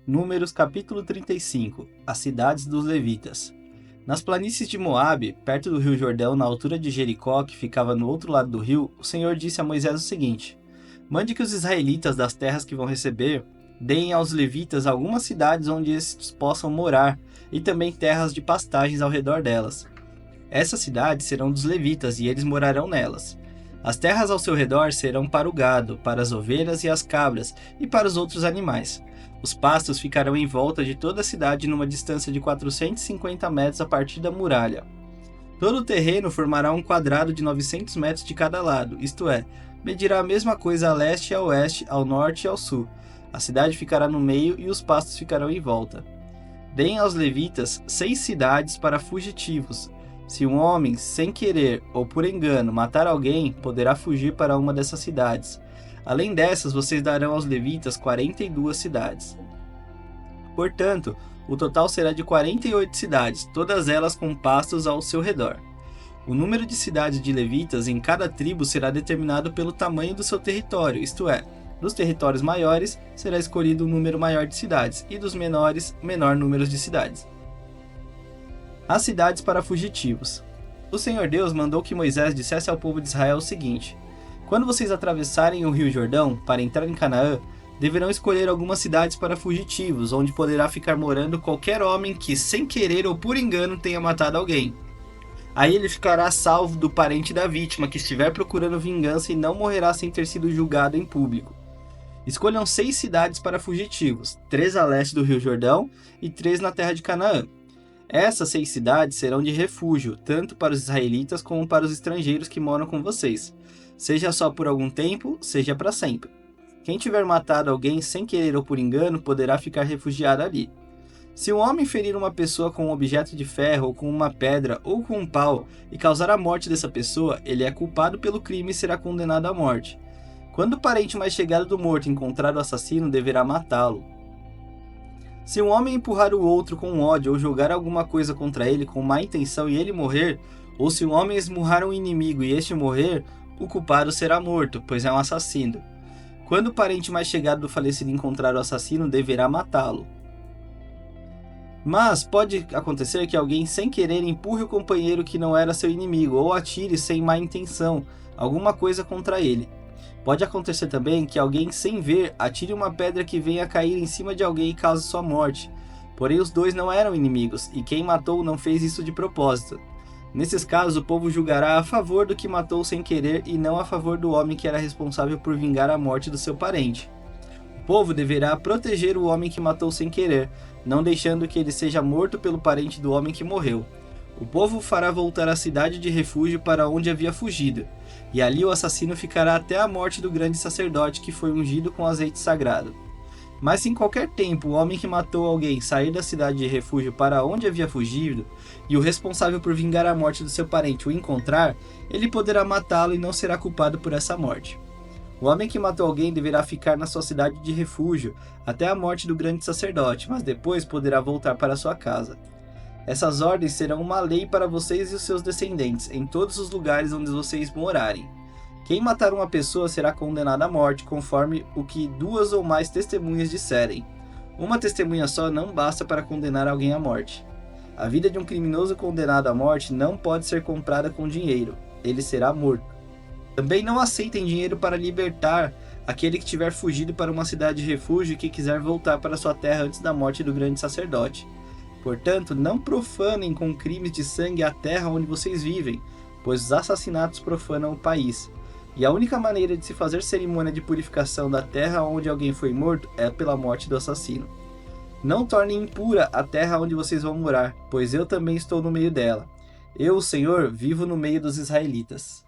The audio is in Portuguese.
Números capítulo 35. As cidades dos levitas. Nas planícies de Moabe, perto do rio Jordão, na altura de Jericó, que ficava no outro lado do rio, o Senhor disse a Moisés o seguinte: Mande que os israelitas das terras que vão receber deem aos levitas algumas cidades onde estes possam morar, e também terras de pastagens ao redor delas. Essas cidades serão dos levitas, e eles morarão nelas. As terras ao seu redor serão para o gado, para as ovelhas e as cabras, e para os outros animais. Os pastos ficarão em volta de toda a cidade numa distância de 450 metros a partir da muralha. Todo o terreno formará um quadrado de 900 metros de cada lado, isto é, medirá a mesma coisa a leste e a oeste, ao norte e ao sul. A cidade ficará no meio e os pastos ficarão em volta. Deem aos levitas 6 cidades para fugitivos. Se um homem, sem querer ou por engano, matar alguém, poderá fugir para uma dessas cidades. Além dessas, vocês darão aos levitas 42 cidades. Portanto, o total será de 48 cidades, todas elas com pastos ao seu redor. O número de cidades de levitas em cada tribo será determinado pelo tamanho do seu território, isto é, dos territórios maiores será escolhido um número maior de cidades, e dos menores, menor número de cidades. As cidades para fugitivos. O Senhor Deus mandou que Moisés dissesse ao povo de Israel o seguinte: Quando vocês atravessarem o rio Jordão para entrar em Canaã, deverão escolher algumas cidades para fugitivos, onde poderá ficar morando qualquer homem que, sem querer ou por engano, tenha matado alguém. Aí ele ficará salvo do parente da vítima que estiver procurando vingança e não morrerá sem ter sido julgado em público. Escolham 6 cidades para fugitivos, 3 a leste do rio Jordão e 3 na terra de Canaã. Essas 6 cidades serão de refúgio, tanto para os israelitas como para os estrangeiros que moram com vocês, seja só por algum tempo, seja para sempre. Quem tiver matado alguém sem querer ou por engano poderá ficar refugiado ali. Se um homem ferir uma pessoa com um objeto de ferro, ou com uma pedra, ou com um pau, e causar a morte dessa pessoa, ele é culpado pelo crime e será condenado à morte. Quando o parente mais chegado do morto encontrar o assassino, deverá matá-lo. Se um homem empurrar o outro com ódio ou jogar alguma coisa contra ele com má intenção e ele morrer, ou se um homem esmurrar um inimigo e este morrer, o culpado será morto, pois é um assassino. Quando o parente mais chegado do falecido encontrar o assassino, deverá matá-lo. Mas pode acontecer que alguém sem querer empurre o companheiro que não era seu inimigo ou atire sem má intenção alguma coisa contra ele. Pode acontecer também que alguém sem ver atire uma pedra que venha a cair em cima de alguém e cause sua morte. Porém os dois não eram inimigos e quem matou não fez isso de propósito. Nesses casos o povo julgará a favor do que matou sem querer e não a favor do homem que era responsável por vingar a morte do seu parente. O povo deverá proteger o homem que matou sem querer, não deixando que ele seja morto pelo parente do homem que morreu. O povo fará voltar a cidade de refúgio para onde havia fugido, e ali o assassino ficará até a morte do grande sacerdote que foi ungido com azeite sagrado. Mas se em qualquer tempo o homem que matou alguém sair da cidade de refúgio para onde havia fugido, e o responsável por vingar a morte do seu parente o encontrar, ele poderá matá-lo e não será culpado por essa morte. O homem que matou alguém deverá ficar na sua cidade de refúgio até a morte do grande sacerdote, mas depois poderá voltar para sua casa. Essas ordens serão uma lei para vocês e os seus descendentes, em todos os lugares onde vocês morarem. Quem matar uma pessoa será condenado à morte, conforme o que 2 ou mais testemunhas disserem. Uma testemunha só não basta para condenar alguém à morte. A vida de um criminoso condenado à morte não pode ser comprada com dinheiro. Ele será morto. Também não aceitem dinheiro para libertar aquele que tiver fugido para uma cidade de refúgio e que quiser voltar para sua terra antes da morte do grande sacerdote. Portanto, não profanem com crimes de sangue a terra onde vocês vivem, pois os assassinatos profanam o país. E a única maneira de se fazer cerimônia de purificação da terra onde alguém foi morto é pela morte do assassino. Não tornem impura a terra onde vocês vão morar, pois eu também estou no meio dela. Eu, o Senhor, vivo no meio dos israelitas.